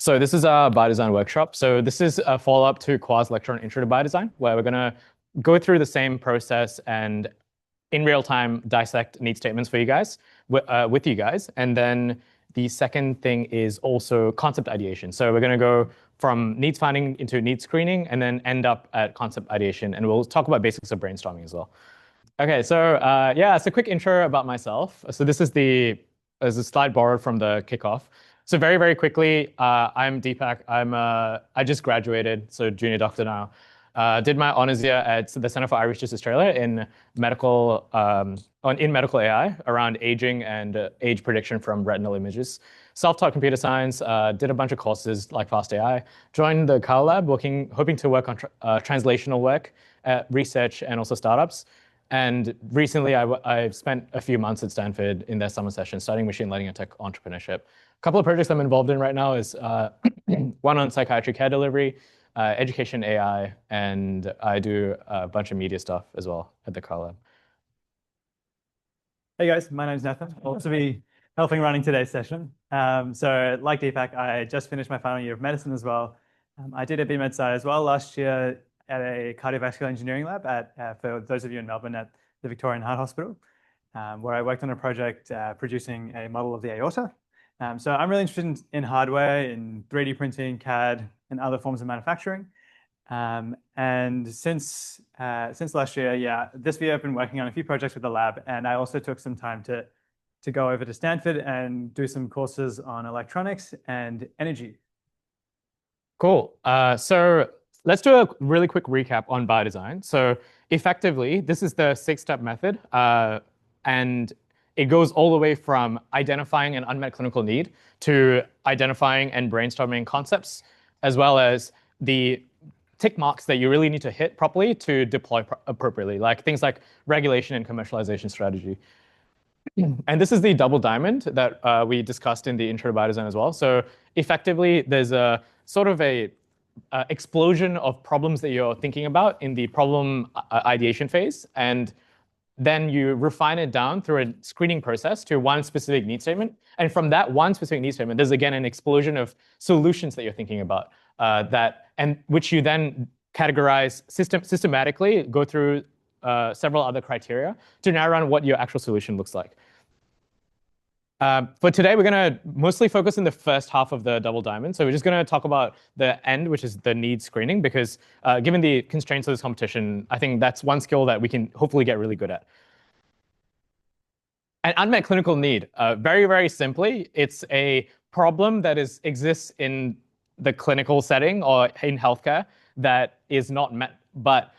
So this is our Biodesign workshop. So this is a follow-up to Qua's lecture on Intro to Biodesign, where we're going to go through the same process and in real time dissect need statements for you guys, with you guys. And then the second thing is also concept ideation. So we're going to go from needs finding into need screening and then end up at concept ideation. And we'll talk about basics of brainstorming as well. Okay, so yeah, it's a quick intro about myself. So this is there's a slide borrowed from the kickoff. So very, very quickly, I'm Deepak. I just graduated, so junior doctor now. Did my honors year at the Center for Eye Research Australia in medical AI around aging and age prediction from retinal images. Self-taught computer science, did a bunch of courses like Fast AI. Joined the Carl Lab, hoping to work on translational work, research, and also startups. And recently, I've spent a few months at Stanford in their summer session studying machine learning and tech entrepreneurship. A couple of projects I'm involved in right now is one on psychiatry care delivery, education AI, and I do a bunch of media stuff as well at the Carl Lab. Hey guys, my name's Nethum. I'll also be helping running today's session. So like Deepak, I just finished my final year of medicine as well. I did a BMed side as well last year at a cardiovascular engineering lab for those of you in Melbourne at the Victorian Heart Hospital, where I worked on a project producing a model of the aorta. So I'm really interested in hardware, in 3D printing, CAD, and other forms of manufacturing. And since last year, yeah, this year I've been working on a few projects with the lab, and I also took some time to go over to Stanford and do some courses on electronics and energy. Cool. So let's do a really quick recap on Biodesign. So effectively, this is the 6-step method, and it goes all the way from identifying an unmet clinical need to identifying and brainstorming concepts, as well as the tick marks that you really need to hit properly to deploy appropriately, like things like regulation and commercialization strategy. And this is the double diamond that we discussed in the Intro to Biodesign as well. So effectively, there's a sort of a explosion of problems that you're thinking about in the problem ideation phase, and then you refine it down through a screening process to one specific need statement. And from that one specific need statement, there's again an explosion of solutions that you're thinking about, which you then categorize systematically, go through several other criteria to narrow down what your actual solution looks like. For today, we're going to mostly focus on the first half of the double diamond. So we're just going to talk about the end, which is the need screening, because given the constraints of this competition, I think that's one skill that we can hopefully get really good at. An unmet clinical need, very, very simply, it's a problem that exists in the clinical setting or in healthcare that is not met. But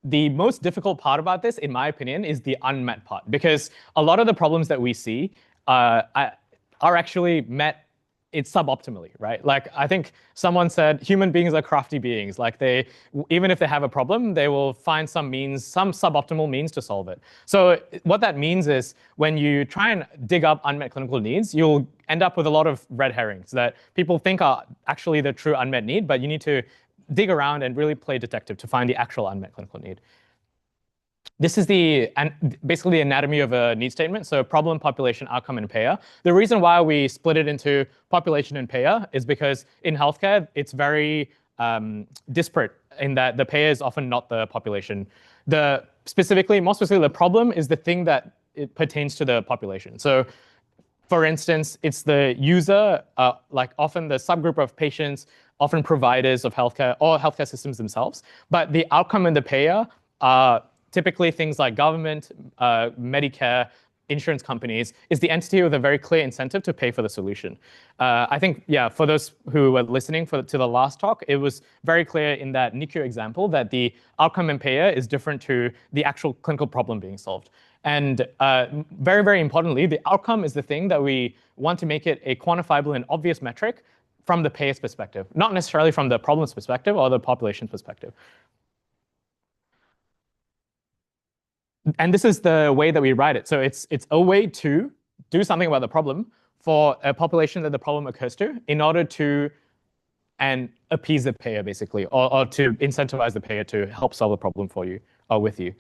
the most difficult part about this, in my opinion, is the unmet part, because a lot of the problems that we see are actually met suboptimally, right? Like I think someone said human beings are crafty beings. Like even if they have a problem, they will find some suboptimal means to solve it. So what that means is when you try and dig up unmet clinical needs, you'll end up with a lot of red herrings that people think are actually the true unmet need, but you need to dig around and really play detective to find the actual unmet clinical need. This is basically the anatomy of a need statement. So problem, population, outcome, and payer. The reason why we split it into population and payer is because in healthcare, it's very disparate in that the payer is often not the population. More specifically, the problem is the thing that it pertains to the population. So for instance, it's the user, like often the subgroup of patients, often providers of healthcare or healthcare systems themselves. But the outcome and the payer are typically things like government, Medicare, insurance companies, is the entity with a very clear incentive to pay for the solution. I think, yeah, for those who were listening to the last talk, it was very clear in that NICU example that the outcome and payer is different to the actual clinical problem being solved. And very, very importantly, the outcome is the thing that we want to make it a quantifiable and obvious metric from the payer's perspective, not necessarily from the problem's perspective or the population's perspective. And this is the way that we write it. So it's a way to do something about the problem for a population that the problem occurs to in order to appease the payer, basically, or to incentivize the payer to help solve the problem for you or with you.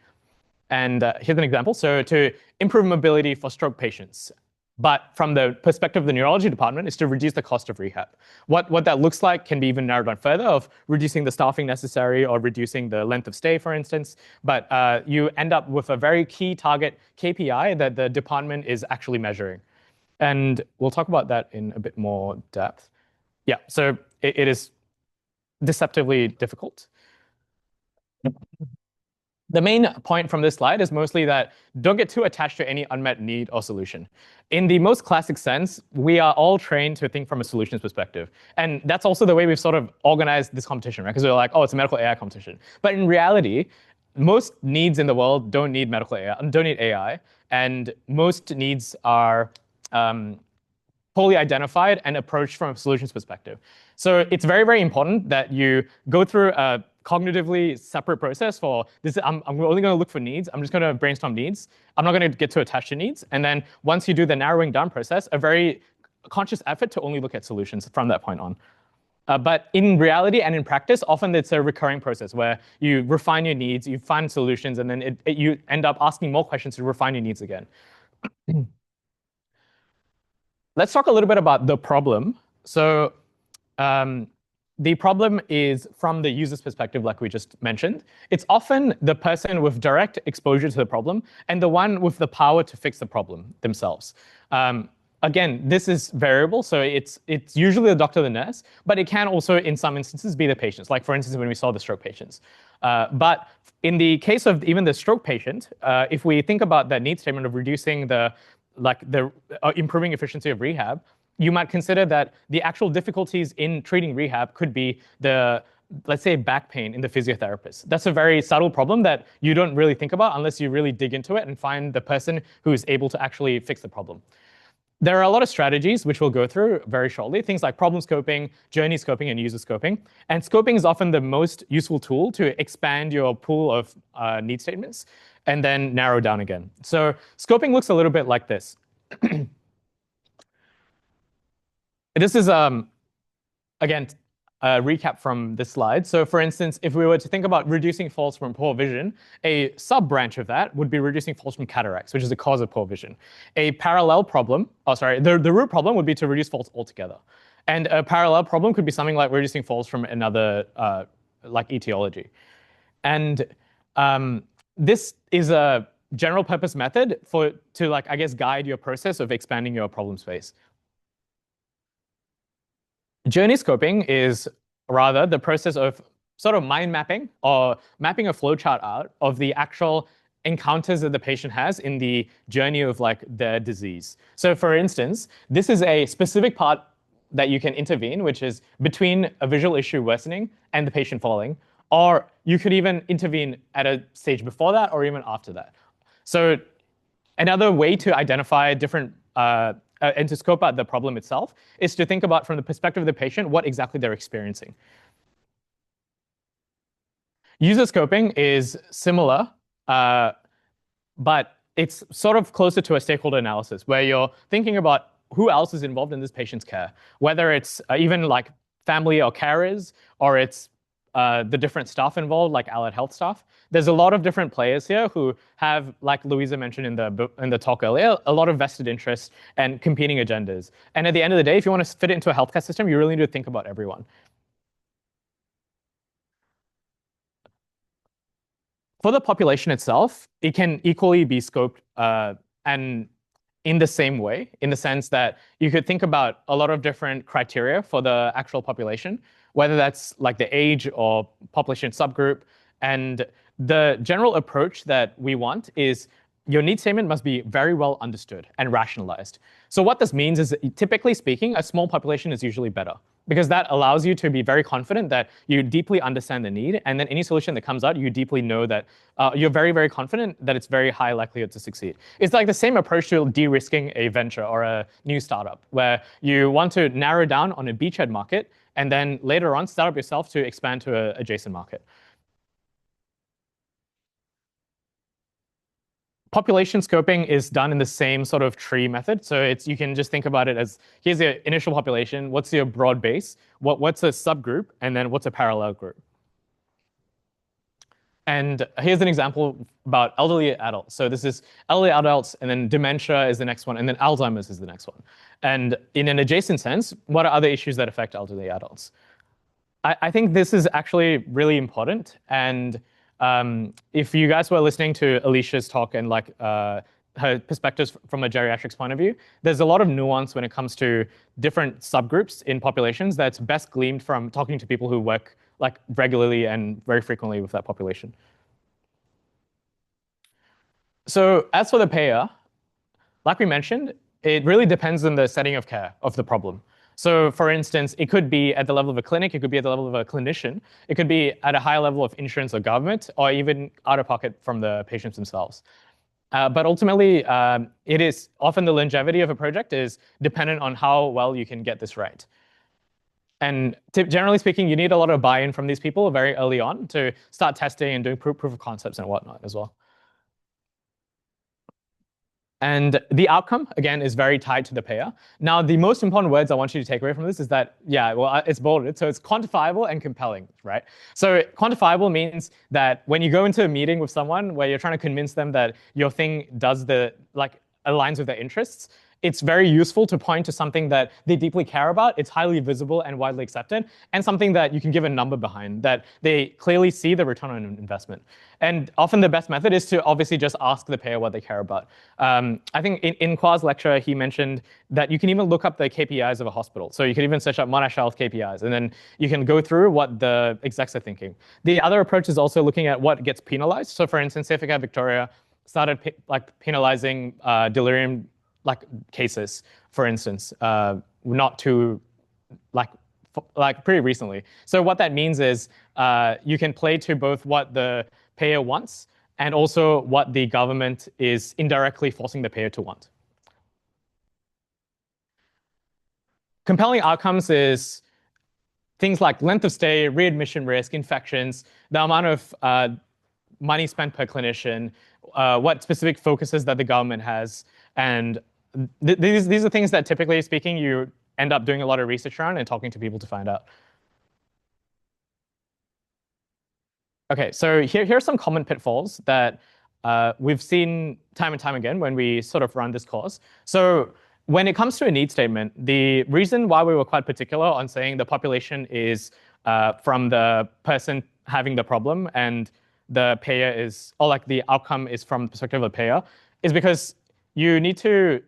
And here's an example. So to improve mobility for stroke patients, But from the perspective of the neurology department, is to reduce the cost of rehab. What that looks like can be even narrowed down further of reducing the staffing necessary or reducing the length of stay, for instance. But you end up with a very key target KPI that the department is actually measuring. And we'll talk about that in a bit more depth. Yeah, so it is deceptively difficult. The main point from this slide is mostly that don't get too attached to any unmet need or solution. In the most classic sense, we are all trained to think from a solutions perspective. And that's also the way we've sort of organized this competition, right? Because we're like, oh, it's a medical AI competition. But in reality, most needs in the world don't need medical AI, don't need AI. And most needs are fully identified and approached from a solutions perspective. So it's very, very important that you go through a cognitively separate process for this. I'm only going to look for needs. I'm just going to brainstorm needs. I'm not going to get too attached to needs. And then once you do the narrowing down process, a very conscious effort to only look at solutions from that point on. But in reality and in practice, often it's a recurring process where you refine your needs, you find solutions, and then you end up asking more questions to refine your needs again. Let's talk a little bit about the problem. So the problem is from the user's perspective, like we just mentioned. It's often the person with direct exposure to the problem and the one with the power to fix the problem themselves. Again, this is variable, so it's usually the doctor or the nurse, but it can also, in some instances, be the patients. Like for instance, when we saw the stroke patients. But in the case of even the stroke patient, if we think about that need statement of reducing the improving efficiency of rehab, you might consider that the actual difficulties in treating rehab could be the, let's say, back pain in the physiotherapist. That's a very subtle problem that you don't really think about unless you really dig into it and find the person who is able to actually fix the problem. There are a lot of strategies which we'll go through very shortly, things like problem scoping, journey scoping, and user scoping. And scoping is often the most useful tool to expand your pool of need statements and then narrow down again. So scoping looks a little bit like this. This is, again, a recap from this slide. So for instance, if we were to think about reducing falls from poor vision, a sub-branch of that would be reducing falls from cataracts, which is a cause of poor vision. A parallel problem, the root problem would be to reduce falls altogether. And a parallel problem could be something like reducing falls from another, like etiology. And this is a general purpose method to like, I guess, guide your process of expanding your problem space. Journey scoping is rather the process of sort of mind mapping or mapping a flowchart out of the actual encounters that the patient has in the journey of like their disease. So for instance, this is a specific part that you can intervene, which is between a visual issue worsening and the patient falling, or you could even intervene at a stage before that or even after that. So another way to identify different and to scope out the problem itself is to think about from the perspective of the patient what exactly they're experiencing. User scoping is similar, but it's sort of closer to a stakeholder analysis where you're thinking about who else is involved in this patient's care, whether it's even like family or carers, or it's the different staff involved, like allied health staff. There's a lot of different players here who have, like Louisa mentioned in the talk earlier, a lot of vested interests and competing agendas. And at the end of the day, if you want to fit it into a healthcare system, you really need to think about everyone. For the population itself, it can equally be scoped and in the same way, in the sense that you could think about a lot of different criteria for the actual population, whether that's like the age or population subgroup. And the general approach that we want is your need statement must be very well understood and rationalized. So what this means is, typically speaking, a small population is usually better because that allows you to be very confident that you deeply understand the need, and then any solution that comes out, you deeply know that you're very, very confident that it's very high likelihood to succeed. It's like the same approach to de-risking a venture or a new startup, where you want to narrow down on a beachhead market and then later on start up yourself to expand to an adjacent market. Population scoping is done in the same sort of tree method. So you can just think about it as, here's your initial population, what's your broad base, what's a subgroup, and then what's a parallel group. And here's an example about elderly adults. So this is elderly adults, and then dementia is the next one, and then Alzheimer's is the next one. And in an adjacent sense, what are other issues that affect elderly adults? I think this is actually really important. And if you guys were listening to Alicia's talk and like her perspectives from a geriatrics point of view, there's a lot of nuance when it comes to different subgroups in populations that's best gleaned from talking to people who work like regularly and very frequently with that population. So as for the payer, like we mentioned, it really depends on the setting of care of the problem. So for instance, it could be at the level of a clinic, it could be at the level of a clinician, it could be at a higher level of insurance or government, or even out of pocket from the patients themselves. But ultimately, it is often the longevity of a project is dependent on how well you can get this right. And generally speaking, you need a lot of buy-in from these people very early on to start testing and doing proof of concepts and whatnot as well. And the outcome, again, is very tied to the payer. Now, the most important words I want you to take away from this is that, yeah, well, it's bolded. So it's quantifiable and compelling, right? So quantifiable means that when you go into a meeting with someone where you're trying to convince them that your thing does aligns with their interests, it's very useful to point to something that they deeply care about, it's highly visible and widely accepted, and something that you can give a number behind, that they clearly see the return on investment. And often the best method is to obviously just ask the payer what they care about. I think in Kwa's lecture, he mentioned that you can even look up the KPIs of a hospital. So you can even search up Monash Health KPIs, and then you can go through what the execs are thinking. The other approach is also looking at what gets penalized. So for instance, Safeguard Victoria started penalizing delirium cases, for instance, not too pretty recently. So what that means is you can play to both what the payer wants and also what the government is indirectly forcing the payer to want. Compelling outcomes is things like length of stay, readmission risk, infections, the amount of money spent per clinician, what specific focuses that the government has, and these are things that typically speaking you end up doing a lot of research around and talking to people to find out. Okay, so here are some common pitfalls that we've seen time and time again when we sort of run this course. So when it comes to a need statement, the reason why we were quite particular on saying the population is from the person having the problem and the payer is, or like the outcome is from the perspective of the payer, is because you need to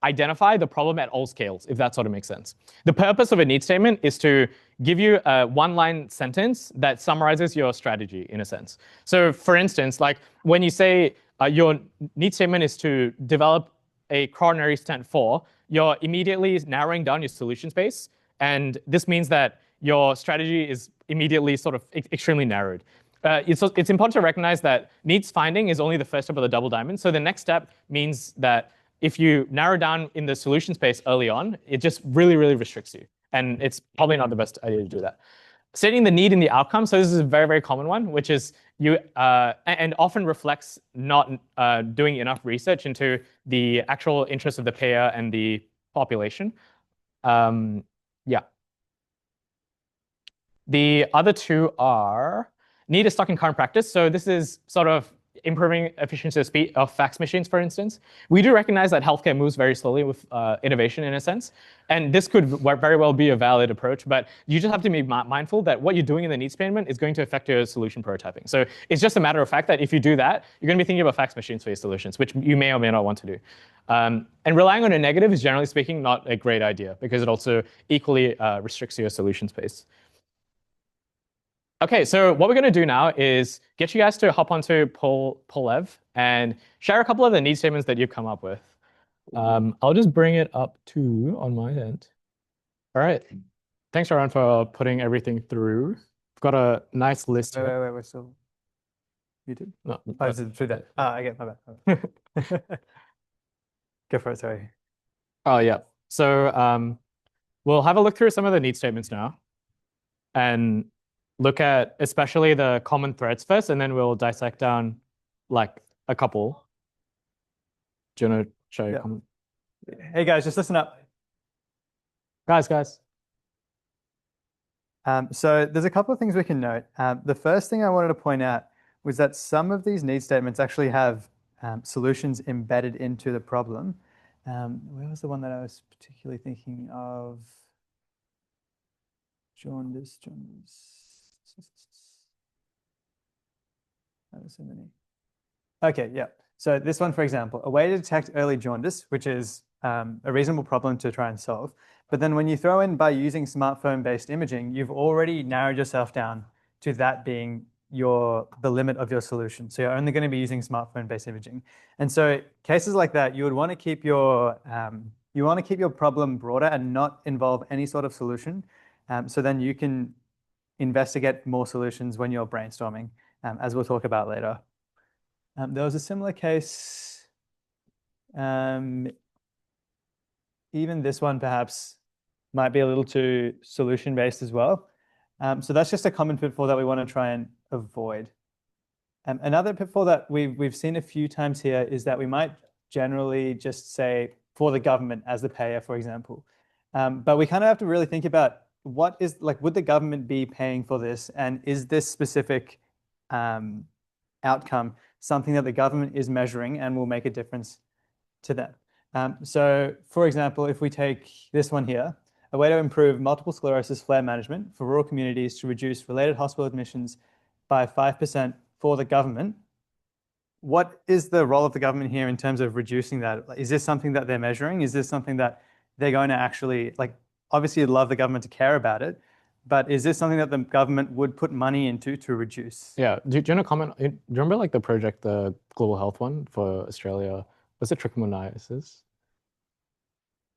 identify the problem at all scales, if that sort of makes sense. The purpose of a need statement is to give you a one-line sentence that summarizes your strategy in a sense. So for instance, like when you say your need statement is to develop a coronary stent 4, you're immediately narrowing down your solution space. And this means that your strategy is immediately sort of extremely narrowed. It's important to recognize that needs finding is only the first step of the double diamond. So the next step means that if you narrow down in the solution space early on, it just really, really restricts you. And it's probably not the best idea to do that. Stating the need in the outcome. So this is a very, very common one, which is you and often reflects not doing enough research into the actual interests of the payer and the population. Yeah. The other two are need is stuck in current practice. So this is sort of improving efficiency of speed of fax machines, for instance. We do recognize that healthcare moves very slowly with innovation in a sense. And this could very well be a valid approach, but you just have to be mindful that what you're doing in the needs statement is going to affect your solution prototyping. So it's just a matter of fact that if you do that, you're going to be thinking about fax machines for your solutions, which you may or may not want to do. And relying on a negative is generally speaking not a great idea because it also equally restricts your solution space. Okay, so what we're going to do now is get you guys to hop onto Polev and share a couple of the need statements that you've come up with. I'll just bring it up too on my end. All right. Thanks, Aaron, for putting everything through. We've got a nice list Wait, here. we're still muted? No, Oh, is it through that? I get my bad. Go for it, sorry. Oh, yeah. So we'll have a look through some of the need statements now and look at especially the common threads first, and then we'll dissect down like a couple. Do you want to show your comment? Hey guys, just listen up. Guys. So there's a couple of things we can note. The first thing I wanted to point out was that some of these need statements actually have solutions embedded into the problem. Where was the one that I was particularly thinking of? Jaundice. That was so many. Okay, yeah. So this one, for example, a way to detect early jaundice, which is a reasonable problem to try and solve. But then when you throw in by using smartphone-based imaging, you've already narrowed yourself down to that being the limit of your solution. So you're only going to be using smartphone-based imaging. And so cases like that, you would want to keep your problem broader and not involve any sort of solution. So then you can investigate more solutions when you're brainstorming, as we'll talk about later. There was a similar case. Even this one perhaps might be a little too solution-based as well. So that's just a common pitfall that we want to try and avoid. Another pitfall that we've seen a few times here is that we might generally just say for the government as the payer, for example. But we kind of have to really think about what is would the government be paying for this, and is this specific outcome something that the government is measuring and will make a difference to them. So, for example, if we take this one here, a way to improve multiple sclerosis flare management for rural communities to reduce related hospital admissions by 5% for the government. What is the role of the government here in terms of reducing that? Is this something that they're measuring? Is this something that they're going to actually, obviously you'd love the government to care about it, but is this something that the government would put money into to reduce? Yeah. Do you want to comment? Do you remember like the project, the global health one for Australia? Was it trichomoniasis?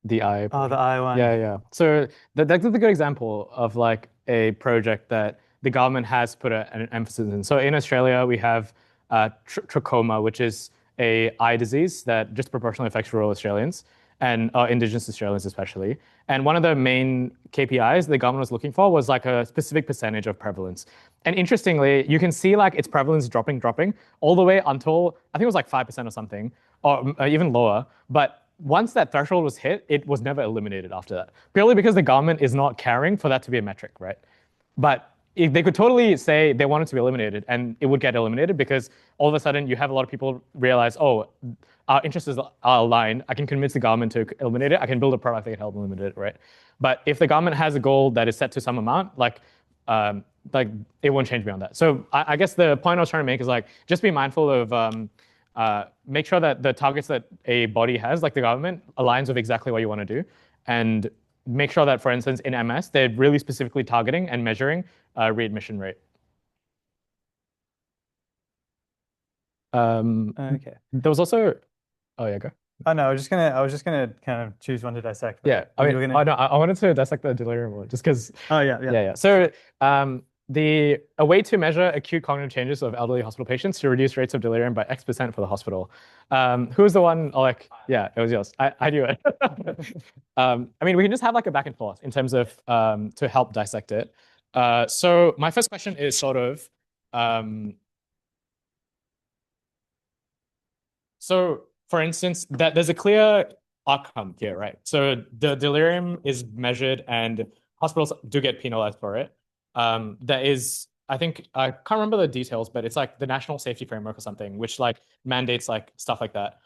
The eye Oh, the project? eye one. Yeah. So that's a good example of like a project that the government has put an emphasis in. So in Australia, we have trachoma, which is a eye disease that disproportionately affects rural Australians and Indigenous Australians especially. And one of the main KPIs the government was looking for was like a specific percentage of prevalence. And interestingly, you can see like its prevalence dropping all the way until I think it was like 5% or something, or even lower. But once that threshold was hit, it was never eliminated after that, purely because the government is not caring for that to be a metric, right? But they could totally say they want it to be eliminated, and it would get eliminated because all of a sudden you have a lot of people realize, oh, our interests are aligned. I can convince the government to eliminate it. I can build a product that can help eliminate it, right? But if the government has a goal that is set to some amount, like it won't change beyond that. So I guess the point I was trying to make is like just be mindful of make sure that the targets that a body has, like the government, aligns with exactly what you want to do, and make sure that, for instance, in MS, they're really specifically targeting and measuring readmission rate. Okay. There was also, oh yeah, go. Oh no, I was just gonna kind of choose one to dissect. Yeah, I mean, no, I wanted to dissect the delirium one just because. Oh yeah. So a way to measure acute cognitive changes of elderly hospital patients to reduce rates of delirium by X% for the hospital. Who was the one? Like, yeah, it was yours. I knew it. I mean, we can just have like a back and forth in terms of to help dissect it. So my first question is sort of. So, for instance, that there's a clear outcome here, right? So the delirium is measured, and hospitals do get penalized for it. There is, I think, I can't remember the details, but it's like the National Safety Framework or something, which like mandates like stuff like that.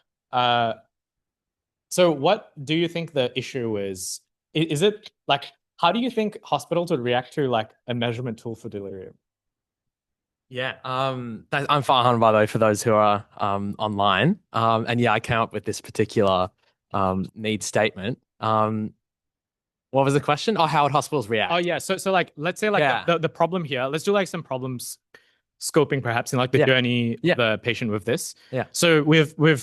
So what do you think the issue is? Is it like, how do you think hospitals would react to like a measurement tool for delirium? Yeah, I'm Farhan, by the way, for those who are online. And yeah, I came up with this particular need statement. What was the question? Oh, how would hospitals react? Oh yeah, so like let's say like the problem here. Let's do like some problems scoping perhaps in like the journey of the patient with this. Yeah. So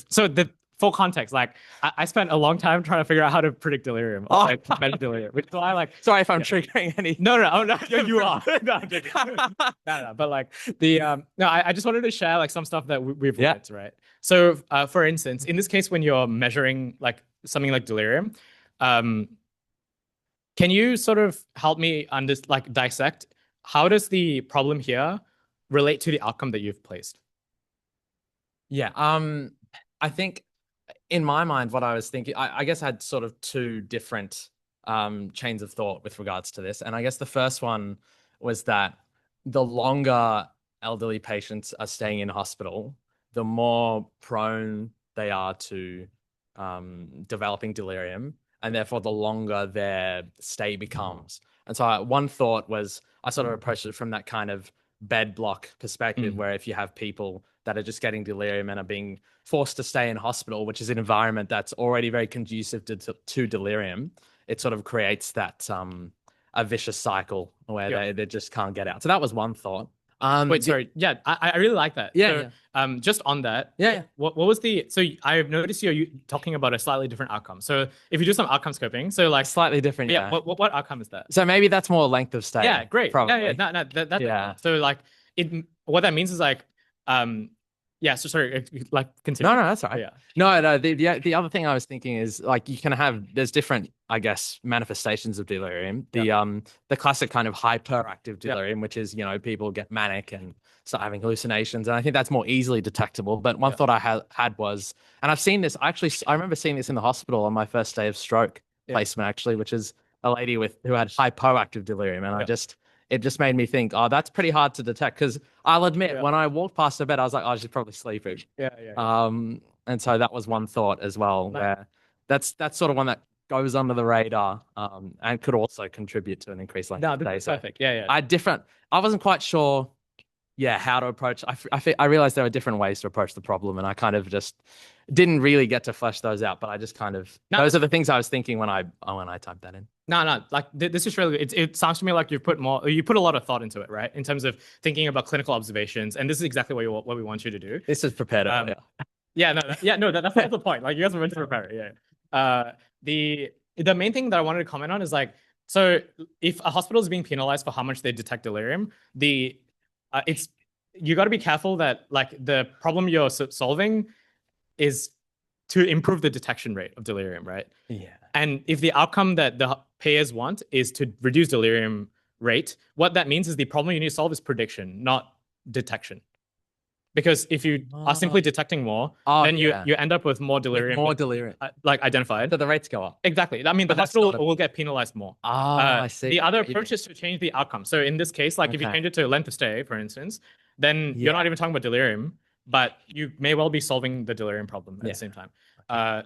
so the full context, like I spent a long time trying to figure out how to predict delirium, like measure delirium, which is why like. Sorry if I'm triggering any. No, oh no, you are. No, but like no, I just wanted to share like some stuff that we've learned, right? So for instance, in this case, when you're measuring like something like delirium, can you sort of help me dissect how does the problem here relate to the outcome that you've placed? Yeah, I think in my mind, what I was thinking, I guess I had sort of two different chains of thought with regards to this. And I guess the first one was that the longer elderly patients are staying in hospital, the more prone they are to developing delirium, and therefore the longer their stay becomes. And so one thought was I sort of approached it from that kind of bed block perspective, where if you have people that are just getting delirium and are being forced to stay in hospital, which is an environment that's already very conducive to delirium, it sort of creates that a vicious cycle where they just can't get out. So that was one thought. Wait, sorry. Yeah, I really like that. Yeah, so, just on that. Yeah. What was so I've noticed you talking about a slightly different outcome. So if you do some outcome scoping, so like slightly different. yeah. What outcome is that? So maybe that's more length of stay. Yeah, great. Probably. Yeah. No, that's Yeah. so like what that means is like yeah. So sorry, like continue. No, that's all right. Yeah. No. The other thing I was thinking is like you can there's different, I guess, manifestations of delirium. The classic kind of hyperactive delirium, which is, people get manic and start having hallucinations, and I think that's more easily detectable. But one thought I had was, and I've seen this I remember seeing this in the hospital on my first day of stroke placement, actually, which is a lady who had hypoactive delirium, and it just made me think, oh, that's pretty hard to detect, because I'll admit, when I walked past her bed, I was like, oh, she's probably sleeping. Yeah. And so that was one thought as well, where that's sort of one that goes under the radar, and could also contribute to an increased length of stay. Perfect. Yeah. I wasn't quite sure, how to approach. I realized there are different ways to approach the problem, and I kind of just didn't really get to flesh those out. But I just kind of those are the things I was thinking when I typed that in. No, like this is really good. It sounds to me like you put a lot of thought into it, right? In terms of thinking about clinical observations, and this is exactly what we want you to do. This is prepared. That's the point. Like you guys are meant to prepare. Yeah. The main thing that I wanted to comment on is like, so if a hospital is being penalized for how much they detect delirium, you got to be careful that like the problem you're solving is to improve the detection rate of delirium, right? Yeah. And if the outcome that the payers want is to reduce delirium rate, what that means is the problem you need to solve is prediction, not detection. Because if you are simply detecting more, then you end up with more delirium. More delirium. Like identified. So the rates go up. Exactly. I mean, the hospital will get penalized more. I see. The other approach is to change the outcome. So in this case, like if you change it to length of stay, for instance, then you're not even talking about delirium, but you may well be solving the delirium problem at the same time.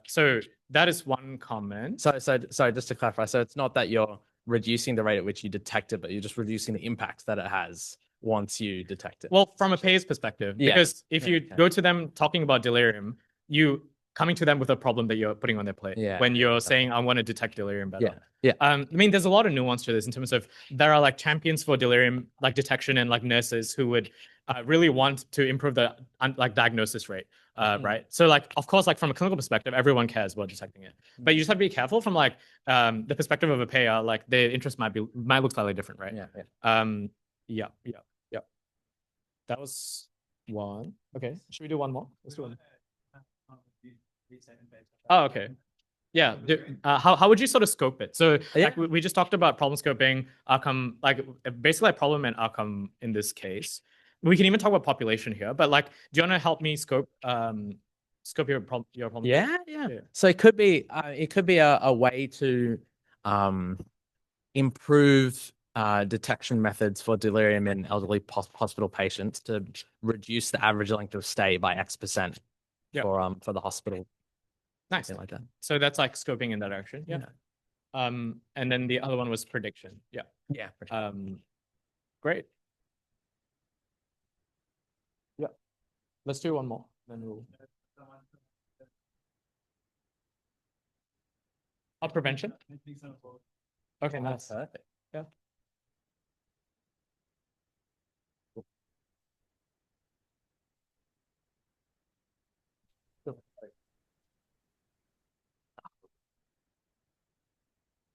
So that is one comment. So just to clarify, so it's not that you're reducing the rate at which you detect it, but you're just reducing the impact that it has once you detect it. Well, from a payer's perspective, because if you go to them talking about delirium, you coming to them with a problem that you're putting on their plate. When you're saying, I want to detect delirium better. I mean, there's a lot of nuance to this in terms of there are like champions for delirium, like detection, and like nurses who would really want to improve the like diagnosis rate, right? So like, of course, like from a clinical perspective, everyone cares about detecting it, but you just have to be careful from like the perspective of a payer. Like their interest might look slightly different, right? Yeah. That was one. Okay, should we do one more? Let's do one. Oh, okay. Yeah. How would you sort of scope it? So like we just talked about problem scoping, outcome, like basically a problem and outcome in this case. We can even talk about population here, but like, do you want to help me scope your problem? Yeah. So it could be a way to improve detection methods for delirium in elderly hospital patients to reduce the average length of stay by X% for the hospital. Nice. Something like that. So that's like scoping in that direction. Yeah. And then the other one was prediction. Yeah. Great. Yeah. Let's do one more. Then we'll. Prevention. Okay, nice. Perfect. Yeah.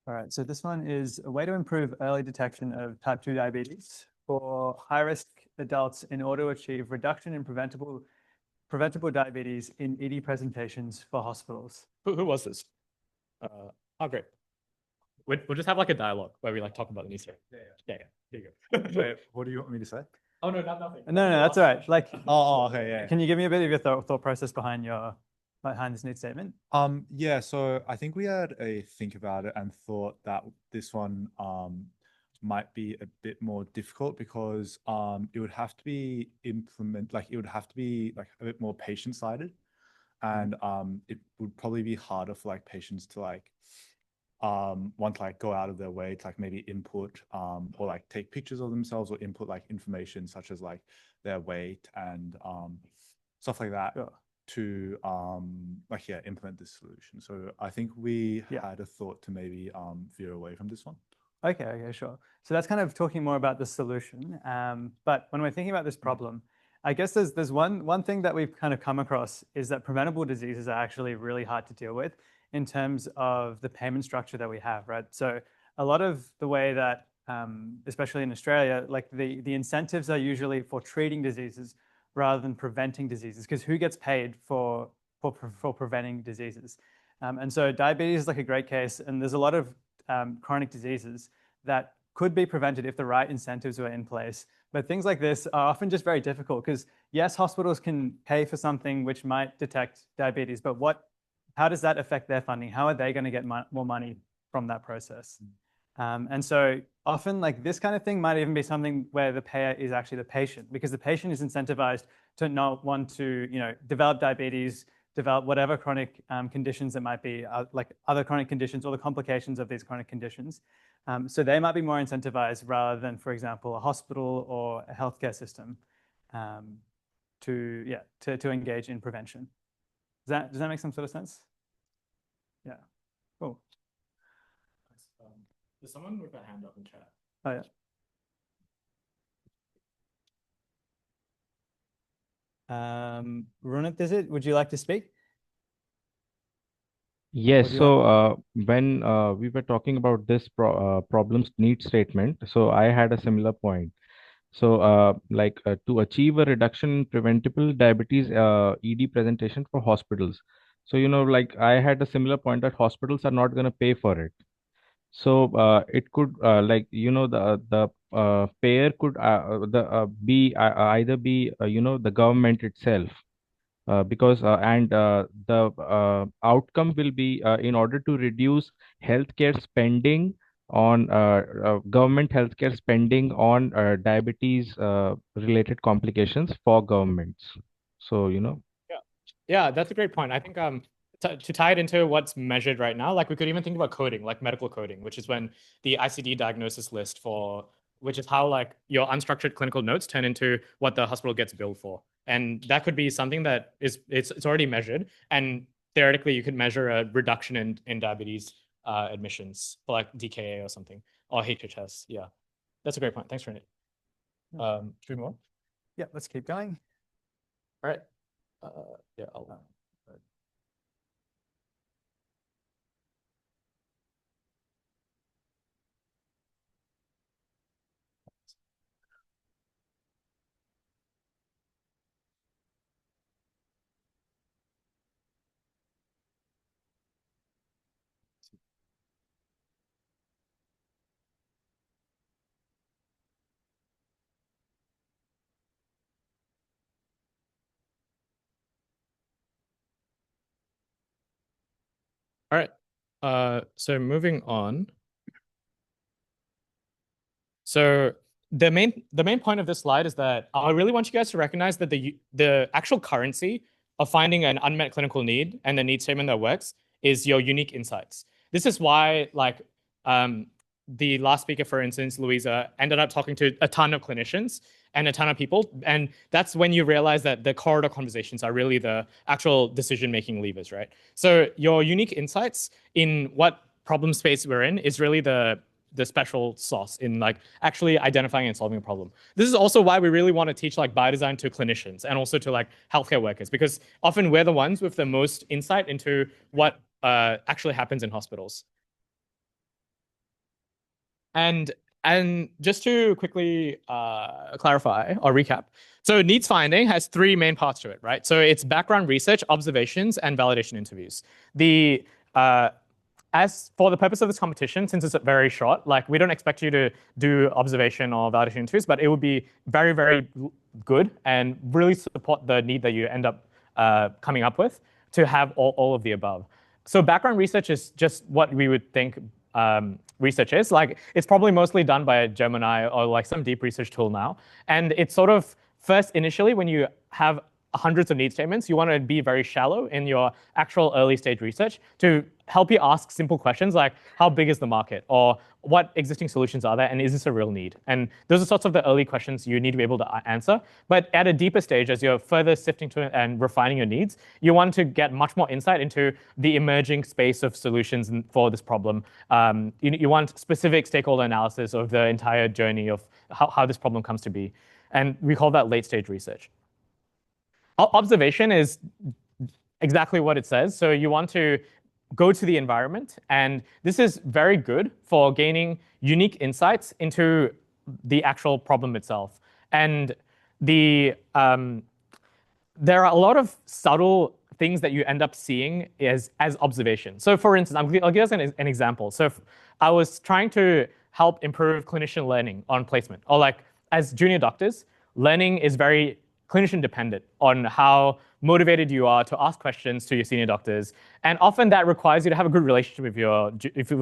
All right, so this one is a way to improve early detection of type 2 diabetes for high-risk adults in order to achieve reduction in preventable diabetes in ED presentations for hospitals. Who was this? Great. We'll just have like a dialogue where we like talk about the new stuff. Yeah. Here you go. Wait, what do you want me to say? Oh no, nothing. No, that's all right. Like, okay, yeah. Can you give me a bit of your thought process behind this need statement? Yeah, so I think we had a think about it and thought that this one might be a bit more difficult because it would have to be it would have to be like a bit more patient-sided, and it would probably be harder for like patients to like want to like go out of their way to like maybe input or like take pictures of themselves or input like information such as like their weight and stuff like that. Yeah. To like implement this solution. So I think we had a thought to maybe veer away from this one. Okay, sure. So that's kind of talking more about the solution. But when we're thinking about this problem, I guess there's one thing that we've kind of come across is that preventable diseases are actually really hard to deal with in terms of the payment structure that we have, right? So a lot of the way that, especially in Australia, like the incentives are usually for treating diseases rather than preventing diseases, because who gets paid for preventing diseases? And so diabetes is like a great case, and there's a lot of chronic diseases that could be prevented if the right incentives were in place. But things like this are often just very difficult because yes, hospitals can pay for something which might detect diabetes, but how does that affect their funding? How are they going to get more money from that process? And so often like this kind of thing might even be something where the payer is actually the patient, because the patient is incentivized to not want to, develop diabetes, develop whatever chronic conditions it might be, like other chronic conditions or the complications of these chronic conditions. So they might be more incentivized rather than, for example, a hospital or a healthcare system to engage in prevention. Does that make some sort of sense? Yeah. Cool. There's someone with a hand up in chat. Oh, yeah. Runit, would you like to speak? Yes, so when we were talking about this problems need statement, so I had a similar point. So to achieve a reduction in preventable diabetes ED presentation for hospitals. So, like I had a similar point that hospitals are not going to pay for it. So it could the payer could be either be the government itself, because and the outcome will be in order to reduce healthcare spending on government healthcare spending on diabetes related complications for governments. So Yeah, that's a great point. I think to tie it into what's measured right now, like we could even think about coding, like medical coding, which is when the ICD diagnosis list which is how like your unstructured clinical notes turn into what the hospital gets billed for. And that could be something that it's already measured. And theoretically, you could measure a reduction in diabetes admissions for like DKA or something, or HHS. Yeah, that's a great point. Thanks for it. Should we move on? Yeah, let's keep going. All right. Yeah, all right. So moving on. So the main point of this slide is that I really want you guys to recognize that the actual currency of finding an unmet clinical need and the need statement that works is your unique insights. This is why, like, the last speaker, for instance, Louisa, ended up talking to a ton of clinicians and a ton of people. And that's when you realize that the corridor conversations are really the actual decision-making levers, right? So your unique insights in what problem space we're in is really the special sauce in like actually identifying and solving a problem. This is also why we really want to teach like biodesign to clinicians and also to like healthcare workers, because often we're the ones with the most insight into what actually happens in hospitals. And just to quickly clarify or recap, so needs finding has three main parts to it, right? So it's background research, observations, and validation interviews. As for the purpose of this competition, since it's very short, like we don't expect you to do observation or validation interviews, but it would be very, very good and really support the need that you end up coming up with to have all of the above. So background research is just what we would think research is. Like it's probably mostly done by a Gemini or like some deep research tool now. And it's sort of first initially when you have hundreds of need statements, you want to be very shallow in your actual early stage research to help you ask simple questions like how big is the market or what existing solutions are there and is this a real need? And those are sorts of the early questions you need to be able to answer. But at a deeper stage, as you're further sifting to and refining your needs, you want to get much more insight into the emerging space of solutions for this problem. You want specific stakeholder analysis of the entire journey of how this problem comes to be. And we call that late stage research. Observation is exactly what it says. So you want to go to the environment, and this is very good for gaining unique insights into the actual problem itself. And there are a lot of subtle things that you end up seeing as observation. So for instance, I'll give us an example. So if I was trying to help improve clinician learning on placement, or like as junior doctors, learning is very clinician dependent on how motivated you are to ask questions to your senior doctors. And often that requires you to have a good relationship with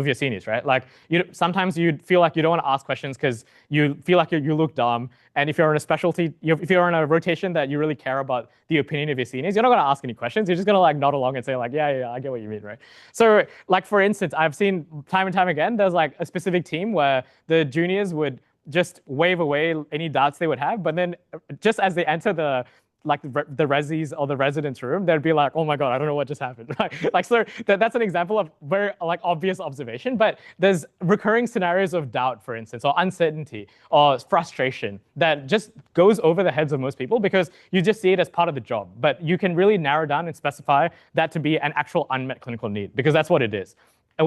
your seniors, right? Like sometimes you feel like you don't want to ask questions because you feel like you look dumb. And if you're in a specialty, if you're in a rotation that you really care about the opinion of your seniors, you're not going to ask any questions. You're just going to like nod along and say like, yeah, I get what you mean, right? So like, for instance, I've seen time and time again, there's like a specific team where the juniors would just wave away any doubts they would have. But then just as they enter the resis or the residence room, they'd be like, oh my God, I don't know what just happened. Like, so that's an example of very like obvious observation, but there's recurring scenarios of doubt, for instance, or uncertainty or frustration that just goes over the heads of most people because you just see it as part of the job. But you can really narrow down and specify that to be an actual unmet clinical need because that's what it is.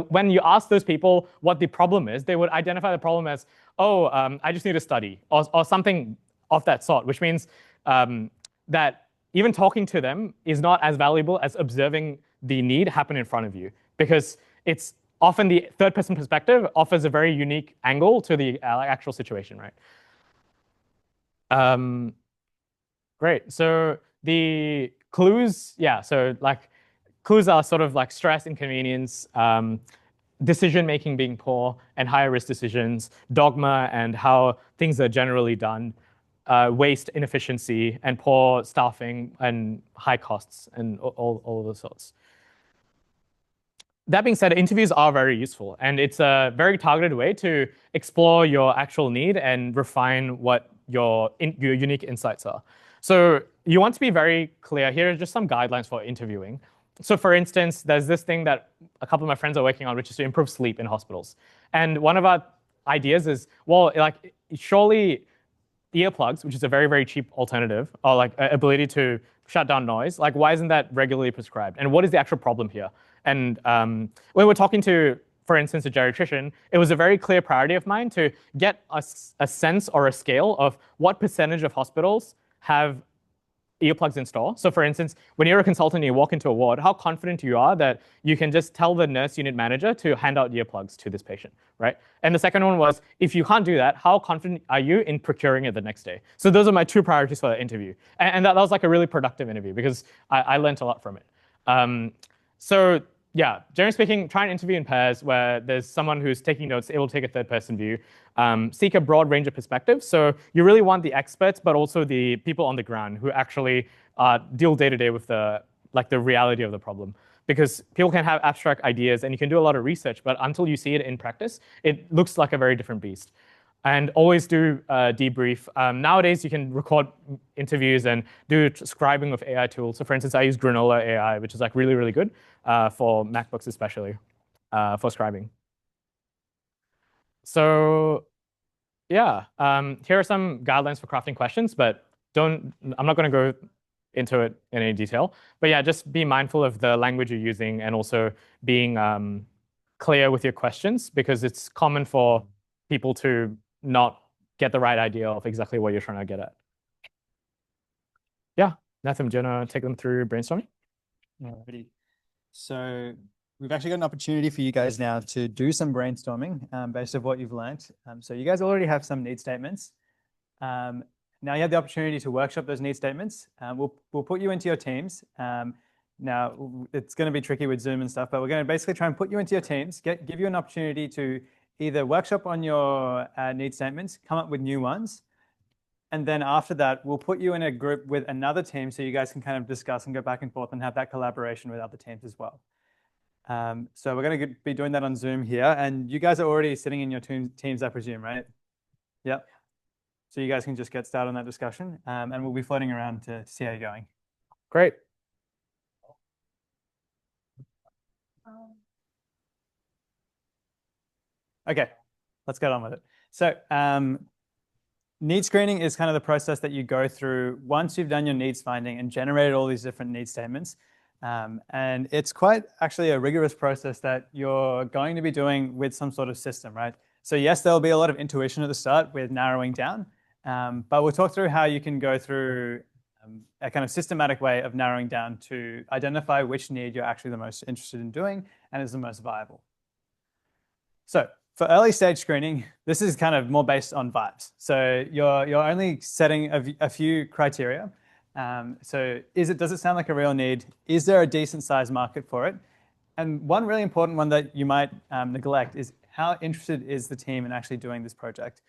When you ask those people what the problem is, they would identify the problem as, I just need to study, or something of that sort, which means that even talking to them is not as valuable as observing the need happen in front of you, because it's often the third person perspective offers a very unique angle to the actual situation, right? Great. So the clues, so like clues are sort of like stress, inconvenience, decision-making being poor and higher risk decisions, dogma and how things are generally done, waste, inefficiency, and poor staffing and high costs and all of those sorts. That being said, interviews are very useful, and it's a very targeted way to explore your actual need and refine what your unique insights are. So you want to be very clear. Here are just some guidelines for interviewing. So for instance, there's this thing that a couple of my friends are working on, which is to improve sleep in hospitals. And one of our ideas is, well, like surely earplugs, which is a very, very cheap alternative, or like ability to shut down noise, like why isn't that regularly prescribed? And what is the actual problem here? And when we're talking to, for instance, a geriatrician, it was a very clear priority of mine to get a sense or a scale of what percentage of hospitals have earplugs installed. So for instance, when you're a consultant and you walk into a ward, how confident you are that you can just tell the nurse unit manager to hand out earplugs to this patient, right? And the second one was, if you can't do that, how confident are you in procuring it the next day? So those are my two priorities for the interview. And that was like a really productive interview because I learned a lot from it. So yeah, generally speaking, try and interview in pairs where there's someone who's taking notes, able to take a third person view. Seek a broad range of perspectives. So you really want the experts, but also the people on the ground who actually deal day to day with the reality of the problem. Because people can have abstract ideas and you can do a lot of research, but until you see it in practice, it looks like a very different beast. And always do debrief. Nowadays, you can record interviews and do scribing with AI tools. So for instance, I use Granola AI, which is like really, really good for MacBooks especially for scribing. So yeah, here are some guidelines for crafting questions, but I'm not going to go into it in any detail. But yeah, just be mindful of the language you're using and also being clear with your questions, because it's common for people to not get the right idea of exactly what you're trying to get at. Yeah, Nethum, do you want to take them through brainstorming? Alrighty. So we've actually got an opportunity for you guys now to do some brainstorming based on what you've learned. So you guys already have some need statements. Now you have the opportunity to workshop those need statements. We'll put you into your teams. Now it's going to be tricky with Zoom and stuff, but we're going to basically try and put you into your teams, give you an opportunity to either workshop on your need statements, come up with new ones, and then after that, we'll put you in a group with another team so you guys can kind of discuss and go back and forth and have that collaboration with other teams as well. So we're going to be doing that on Zoom here, and you guys are already sitting in your teams, I presume, right? Yep. So you guys can just get started on that discussion, and we'll be floating around to see how you're going. Great. Okay, let's get on with it. So need screening is kind of the process that you go through once you've done your needs finding and generated all these different need statements. And it's quite actually a rigorous process that you're going to be doing with some sort of system, right? So yes, there'll be a lot of intuition at the start with narrowing down, but we'll talk through how you can go through a kind of systematic way of narrowing down to identify which need you're actually the most interested in doing and is the most viable. So for early stage screening, this is kind of more based on vibes. So you're only setting a few criteria. So does it sound like a real need? Is there a decent sized market for it? And one really important one that you might neglect is how interested is the team in actually doing this project?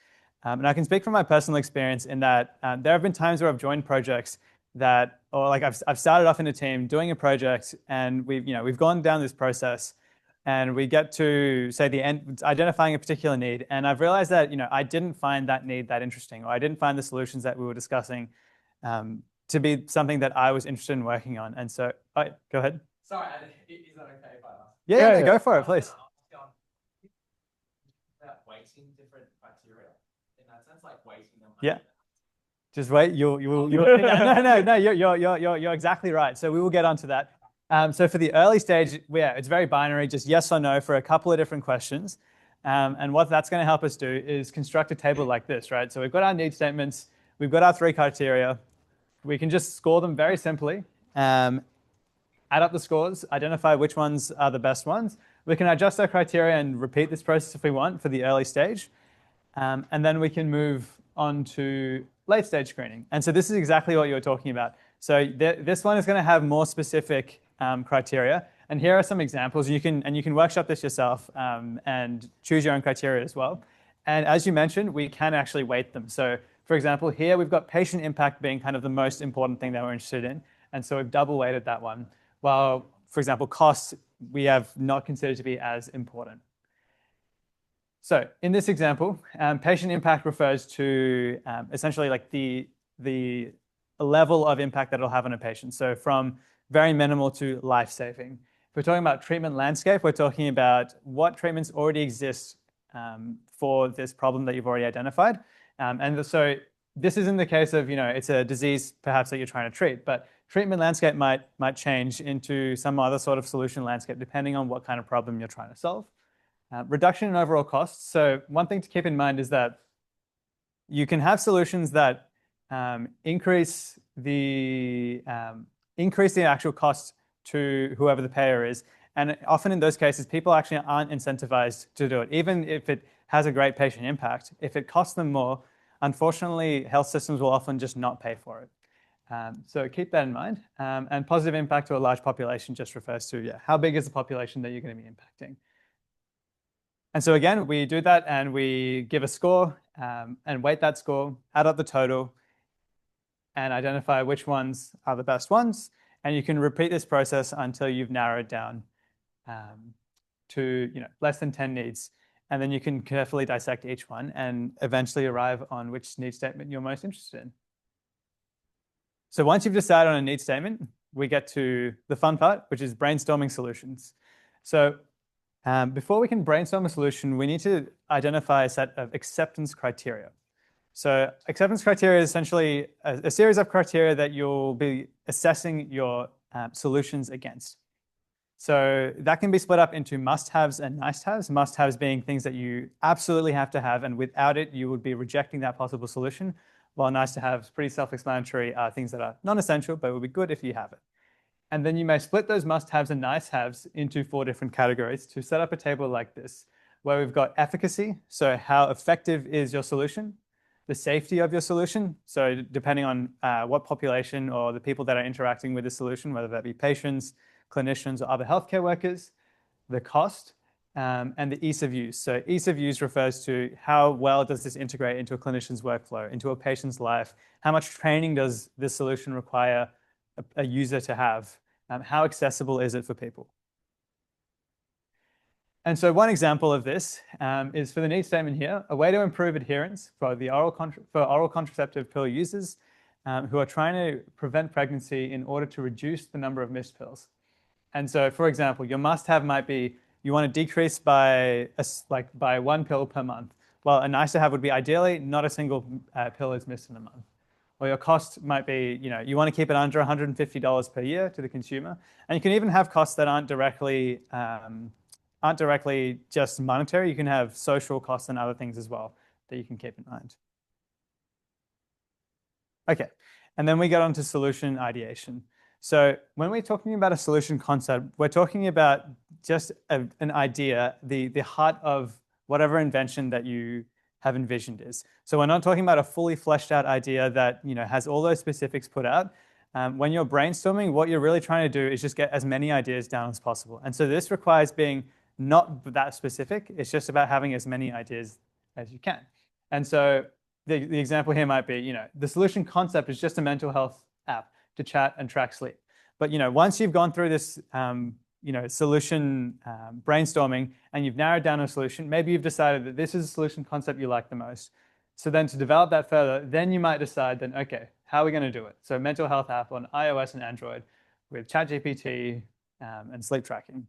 And I can speak from my personal experience in that there have been times where I've joined projects that, or like I've started off in a team doing a project, and we've gone down this process, and we get to say the end, identifying a particular need, and I've realized that I didn't find that need that interesting, or I didn't find the solutions that we were discussing to be something that I was interested in working on. And so, go ahead. Sorry, is that okay if I ask? Yeah, go for it, please. About weighting different criteria in that sense, like weighting them. Yeah. Just wait. You'll no. You're exactly right. So we will get onto that. So for the early stage, it's very binary, just yes or no for a couple of different questions. And what that's going to help us do is construct a table like this, right? So we've got our need statements, we've got our 3 criteria. We can just score them very simply, add up the scores, identify which ones are the best ones. We can adjust our criteria and repeat this process if we want for the early stage. And then we can move on to late stage screening. And so this is exactly what you were talking about. So this one is going to have more specific criteria. And here are some examples. You can workshop this yourself and choose your own criteria as well. And as you mentioned, we can actually weight them. So for example, here we've got patient impact being kind of the most important thing that we're interested in. And so we've double weighted that one. While, for example, costs, we have not considered to be as important. So in this example, patient impact refers to essentially like the level of impact that it'll have on a patient. So from very minimal to life-saving. If we're talking about treatment landscape, we're talking about what treatments already exist for this problem that you've already identified. And so this isn't the case of, it's a disease perhaps that you're trying to treat, but treatment landscape might change into some other sort of solution landscape depending on what kind of problem you're trying to solve. Reduction in overall costs. So one thing to keep in mind is that you can have solutions that increase the actual cost to whoever the payer is. And often in those cases, people actually aren't incentivized to do it, even if it has a great patient impact. If it costs them more, unfortunately, health systems will often just not pay for it. So keep that in mind. And positive impact to a large population just refers to how big is the population that you're going to be impacting. And so again, we do that and we give a score and weight that score, add up the total, and identify which ones are the best ones. And you can repeat this process until you've narrowed down to less than 10 needs. And then you can carefully dissect each one and eventually arrive on which need statement you're most interested in. So once you've decided on a need statement, we get to the fun part, which is brainstorming solutions. So before we can brainstorm a solution, we need to identify a set of acceptance criteria. So acceptance criteria is essentially a series of criteria that you'll be assessing your solutions against. So that can be split up into must-haves and nice-haves. Must-haves being things that you absolutely have to have, and without it, you would be rejecting that possible solution. While nice-to-haves, pretty self-explanatory, are things that are non-essential, but would be good if you have it. And then you may split those must-haves and nice-haves into 4 different categories to set up a table like this, where we've got efficacy, so how effective is your solution, the safety of your solution, so depending on what population or the people that are interacting with the solution, whether that be patients, clinicians, or other healthcare workers, the cost, and the ease of use. So ease of use refers to how well does this integrate into a clinician's workflow, into a patient's life? How much training does this solution require a user to have? How accessible is it for people? And so one example of this is for the need statement here, a way to improve adherence for oral contraceptive pill users who are trying to prevent pregnancy in order to reduce the number of missed pills. And so, for example, your must-have might be you want to decrease by one pill per month. Well, a nice-to-have would be ideally not a single pill is missed in a month. Or your cost might be, you want to keep it under $150 per year to the consumer. And you can even have costs that aren't directly just monetary. You can have social costs and other things as well that you can keep in mind. Okay, and then we get on to solution ideation. So when we're talking about a solution concept, we're talking about just an idea, the heart of whatever invention that you have envisioned is. So we're not talking about a fully fleshed out idea that has all those specifics put out. When you're brainstorming, what you're really trying to do is just get as many ideas down as possible. And so this requires being not that specific. It's just about having as many ideas as you can. And so the example here might be, the solution concept is just a mental health app to chat and track sleep. But once you've gone through this solution brainstorming and you've narrowed down a solution, maybe you've decided that this is a solution concept you like the most. So then to develop that further, then you might decide then, okay, how are we going to do it? So mental health app on iOS and Android with ChatGPT and sleep tracking.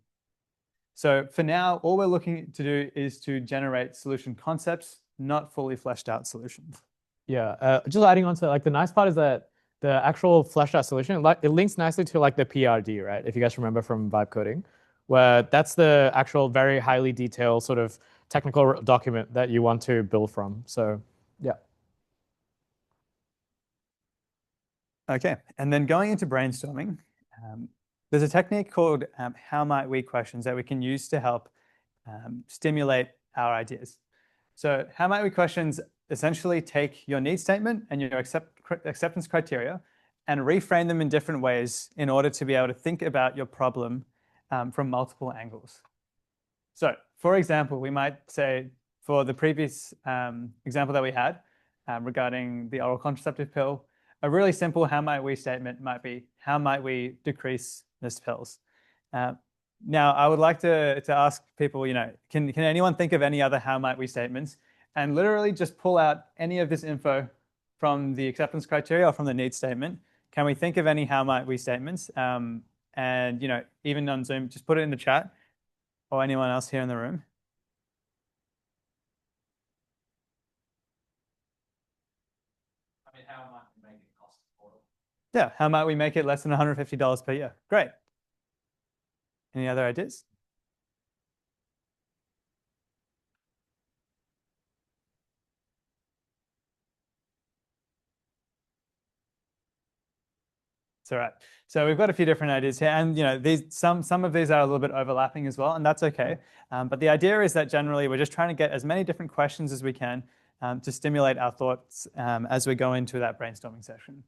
So for now, all we're looking to do is to generate solution concepts, not fully fleshed out solutions. Yeah, just adding on to the nice part is that the actual fleshed out solution, it links nicely to the PRD, right? If you guys remember from vibe coding, where that's the actual very highly detailed sort of technical document that you want to build from. So yeah. Okay, and then going into brainstorming, there's a technique called how might we questions that we can use to help stimulate our ideas. So how might we questions essentially take your need statement and your acceptance criteria and reframe them in different ways in order to be able to think about your problem from multiple angles. So for example, we might say for the previous example that we had regarding the oral contraceptive pill, a really simple how might we statement might be, how might we decrease missed pills? Now, I would like to ask people, can anyone think of any other how might we statements? And literally just pull out any of this info from the acceptance criteria or from the need statement. Can we think of any how might we statements? And even on Zoom, just put it in the chat or anyone else here in the room. How might we make it cost affordable? Yeah, how might we make it less than $150 per year? Great. Any other ideas? It's all right. So we've got a few different ideas here, and some of these are a little bit overlapping as well, and that's okay. But the idea is that generally we're just trying to get as many different questions as we can to stimulate our thoughts as we go into that brainstorming session.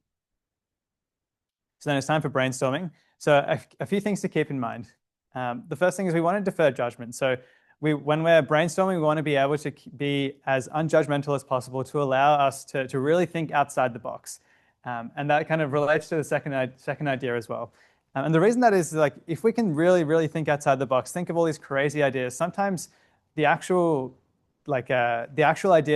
So then it's time for brainstorming. So a few things to keep in mind. The first thing is we want to defer judgment. So when we're brainstorming, we want to be able to be as unjudgmental as possible to allow us to really think outside the box. And that kind of relates to the second idea as well. And the reason that is if we can really, really think outside the box, think of all these crazy ideas, sometimes the actual idea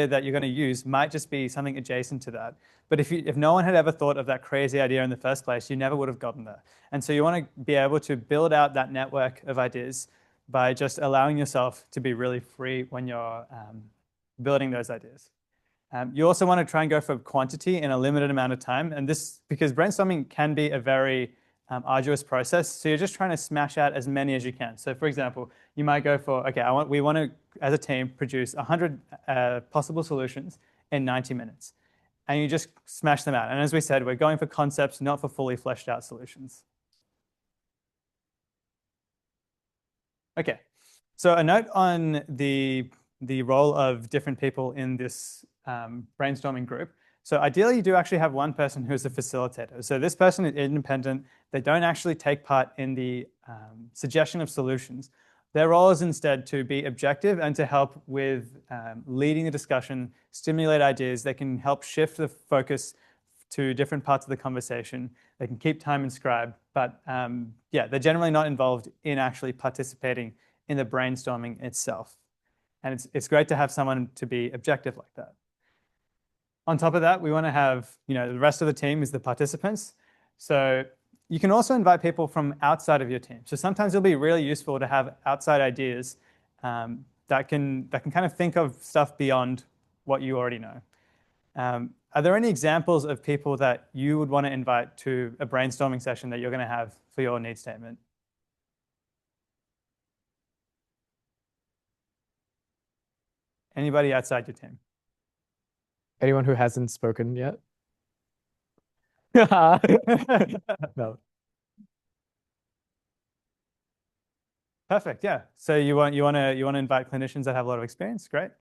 that you're going to use might just be something adjacent to that. But if no one had ever thought of that crazy idea in the first place, you never would have gotten there. And so you want to be able to build out that network of ideas by just allowing yourself to be really free when you're building those ideas. You also want to try and go for quantity in a limited amount of time. And this, because brainstorming can be a very arduous process. So you're just trying to smash out as many as you can. So for example, you might go for, okay, we want to, as a team, produce 100 possible solutions in 90 minutes. And you just smash them out. And as we said, we're going for concepts, not for fully fleshed out solutions. Okay, so a note on the role of different people in this brainstorming group. So ideally, you do actually have one person who's a facilitator. So this person is independent. They don't actually take part in the suggestion of solutions. Their role is instead to be objective and to help with leading the discussion, stimulate ideas. They can help shift the focus to different parts of the conversation. They can keep time inscribed, but yeah, they're generally not involved in actually participating in the brainstorming itself. And it's great to have someone to be objective like that. On top of that, we want to have, the rest of the team is the participants. So you can also invite people from outside of your team. So sometimes it'll be really useful to have outside ideas that can kind of think of stuff beyond what you already know. Are there any examples of people that you would want to invite to a brainstorming session that you're going to have for your need statement? Anybody outside your team? Anyone who hasn't spoken yet? No. Perfect. Yeah. So you want to invite clinicians that have a lot of experience. Great.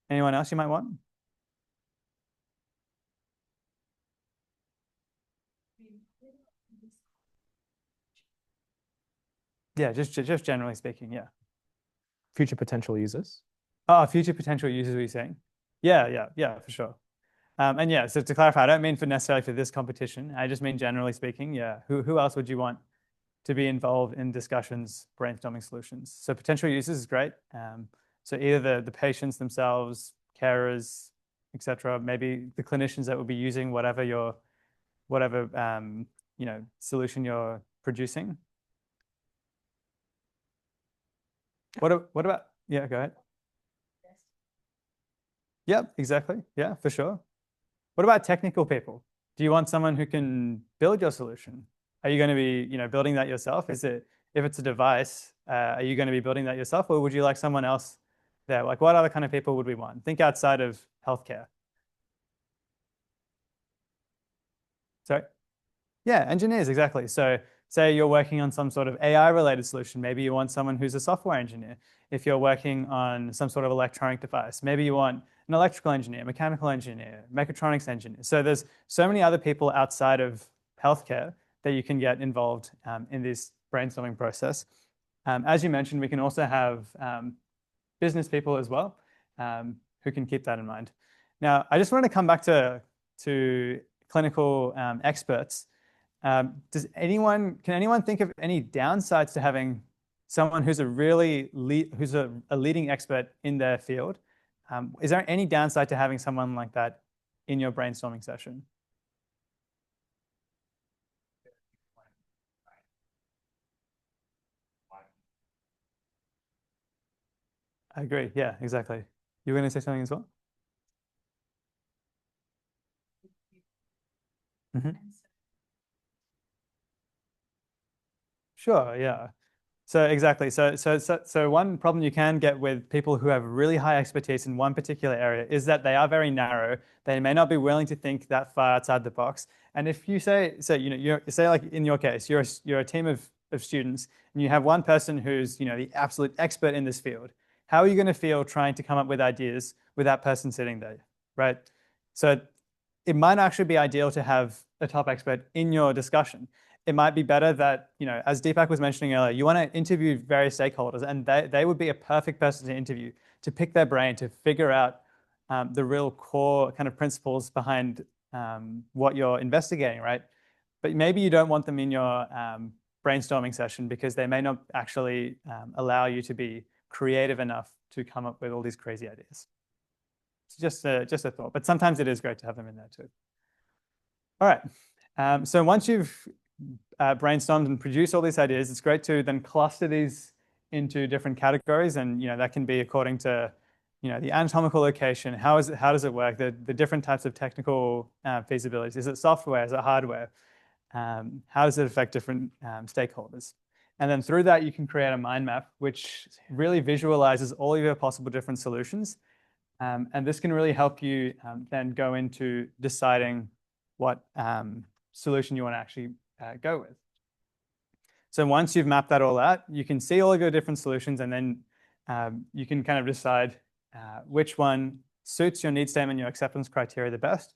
Anyone else you might want? Yeah, just generally speaking, yeah. Future potential users. Oh, future potential users, are you saying? Yeah, for sure. And yeah, so to clarify, I don't mean necessarily for this competition. I just mean generally speaking, yeah. Who else would you want to be involved in discussions, brainstorming solutions? So potential users is great. So either the patients themselves, carers, etc. Maybe the clinicians that will be using whatever solution you're producing. What about, yeah, go ahead. Yep, exactly. Yeah, for sure. What about technical people? Do you want someone who can build your solution? Are you going to be, building that yourself? If it's a device, are you going to be building that yourself, or would you like someone else there? Like, what other kind of people would we want? Think outside of healthcare. Sorry? Yeah, engineers, exactly. So say you're working on some sort of AI-related solution. Maybe you want someone who's a software engineer. If you're working on some sort of electronic device, maybe you want an electrical engineer, mechanical engineer, mechatronics engineer. So there's so many other people outside of healthcare that you can get involved in this brainstorming process. As you mentioned, we can also have business people as well who can keep that in mind. Now, I just wanted to come back to clinical experts. Can anyone think of any downsides to having someone who's a leading expert in their field? Is there any downside to having someone like that in your brainstorming session? I agree. Yeah, exactly. You were going to say something as well? Mm-hmm. Sure, yeah. So exactly. So one problem you can get with people who have really high expertise in one particular area is that they are very narrow. They may not be willing to think that far outside the box. And if you say like in your case, you're a team of students and you have one person who's the absolute expert in this field. How are you going to feel trying to come up with ideas with that person sitting there, right? So it might actually be ideal to have a top expert in your discussion. It might be better that, as Deepak was mentioning earlier, you want to interview various stakeholders, and they would be a perfect person to interview, to pick their brain, to figure out the real core kind of principles behind what you're investigating, right? But maybe you don't want them in your brainstorming session because they may not actually allow you to be creative enough to come up with all these crazy ideas. It's just a thought, but sometimes it is great to have them in there too. All right. So once you've brainstormed and produced all these ideas, it's great to then cluster these into different categories, and that can be according to the anatomical location. How does it work? The different types of technical feasibilities. Is it software? Is it hardware? How does it affect different stakeholders? And then through that, you can create a mind map, which really visualizes all of your possible different solutions. And this can really help you then go into deciding what solution you want to actually go with. So once you've mapped that all out, you can see all of your different solutions, and then you can kind of decide which one suits your need statement, your acceptance criteria the best.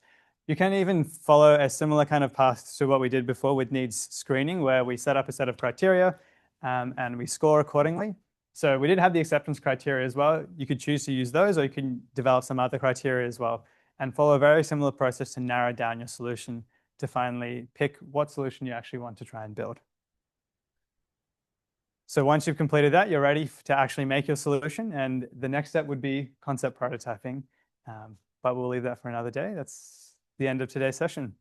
You can even follow a similar kind of path to what we did before with needs screening, where we set up a set of criteria and we score accordingly. So we did have the acceptance criteria as well. You could choose to use those, or you can develop some other criteria as well and follow a very similar process to narrow down your solution to finally pick what solution you actually want to try and build. So once you've completed that, you're ready to actually make your solution. And the next step would be concept prototyping. But we'll leave that for another day. That's the end of today's session.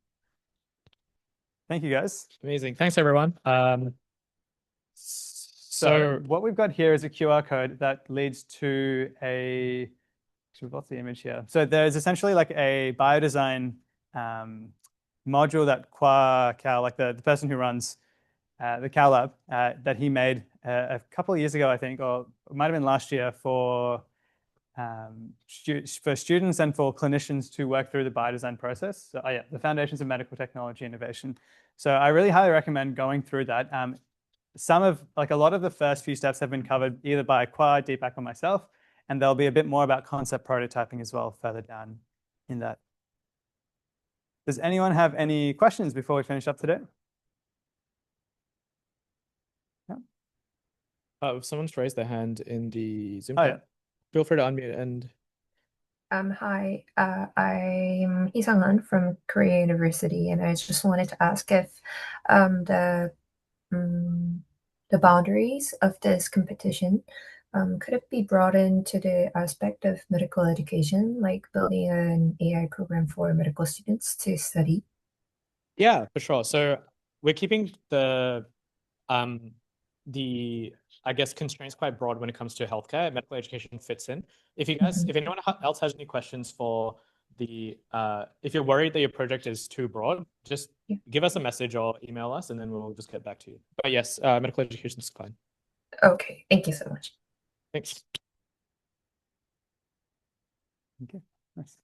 Thank you, guys. Amazing. Thanks, everyone. So what we've got here is a QR code that leads to a, we've got the image here. So there's essentially like a Biodesign module that Cal, like the person who runs the Cal Lab, that he made a couple of years ago, I think, or it might have been last year for students and for clinicians to work through the biodesign process. So yeah, the Foundations of Medical Technology Innovation. So I really highly recommend going through that. A lot of the first few steps have been covered either by Quad, Deepak, or myself, and there'll be a bit more about concept prototyping as well further down in that. Does anyone have any questions before we finish up today? If someone's raised their hand in the Zoom Oh, chat, feel free to unmute and. Hi, I'm Isang-Han from Korea University, and I just wanted to ask if the boundaries of this competition could it be broadened to the aspect of medical education, like building an AI program for medical students to study? Yeah, for sure. So we're keeping the I guess constraints quite broad when it comes to healthcare. Medical education fits in. If anyone else has any questions for the if you're worried that your project is too broad, just give us a message or email us, and then we'll just get back to you. But yes, medical education is fine. Okay, thank you so much. Thanks. Okay, nice.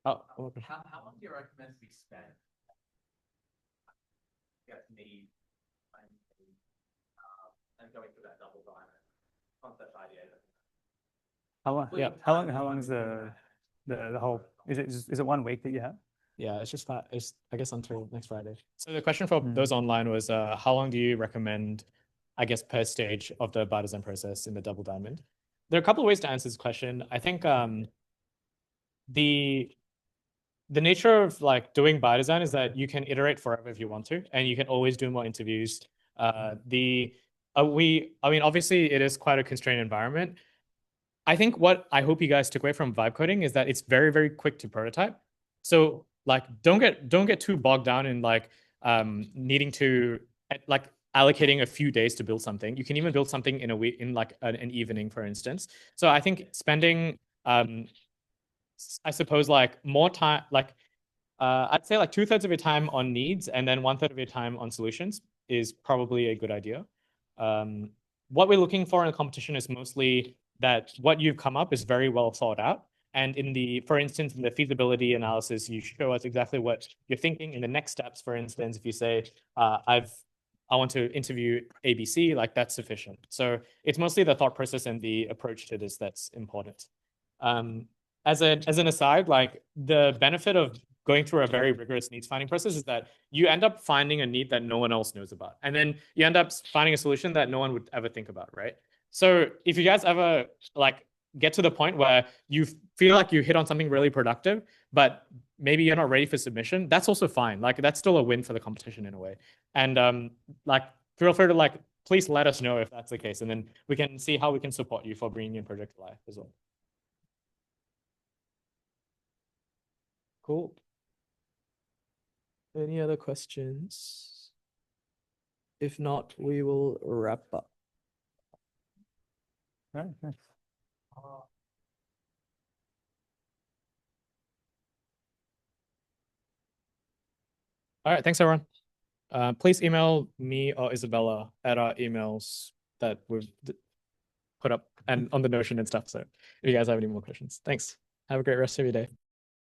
How long do you recommend we spend? Need and going through that double diamond concept idea. How long is the whole? Is it 1 week that you have? Yeah, it's just that. It's I guess until next Friday. So the question for those online was, how long do you recommend, I guess, per stage of the biodesign process in the double diamond? There are a couple of ways to answer this question. I think the nature of like doing biodesign is that you can iterate forever if you want to, and you can always do more interviews. Obviously it is quite a constrained environment. I think what I hope you guys took away from vibe coding is that it's very, very quick to prototype. So like, don't get too bogged down in like needing to like allocating a few days to build something. You can even build something in a week, in like an evening, for instance. So I think spending I suppose like more time, like I'd say like 2/3 of your time on needs and then 1/3 of your time on solutions is probably a good idea. What we're looking for in a competition is mostly that what you've come up is very well thought out. And for instance, in the feasibility analysis, you show us exactly what you're thinking. In the next steps, for instance, if you say, I want to interview ABC, like that's sufficient. So it's mostly the thought process and the approach to this that's important. As an aside, like the benefit of going through a very rigorous needs finding process is that you end up finding a need that no one else knows about. And then you end up finding a solution that no one would ever think about, right? So if you guys ever like get to the point where you feel like you hit on something really productive, but maybe you're not ready for submission, that's also fine. Like that's still a win for the competition in a way. And like feel free to like, please let us know if that's the case. And then we can see how we can support you for bringing your project to life as well. Cool. Any other questions? If not, we will wrap up. All right, thanks. All right, thanks everyone. Please email me or Isabella at our emails that we've put up and on the Notion and stuff. So if you guys have any more questions, thanks. Have a great rest of your day.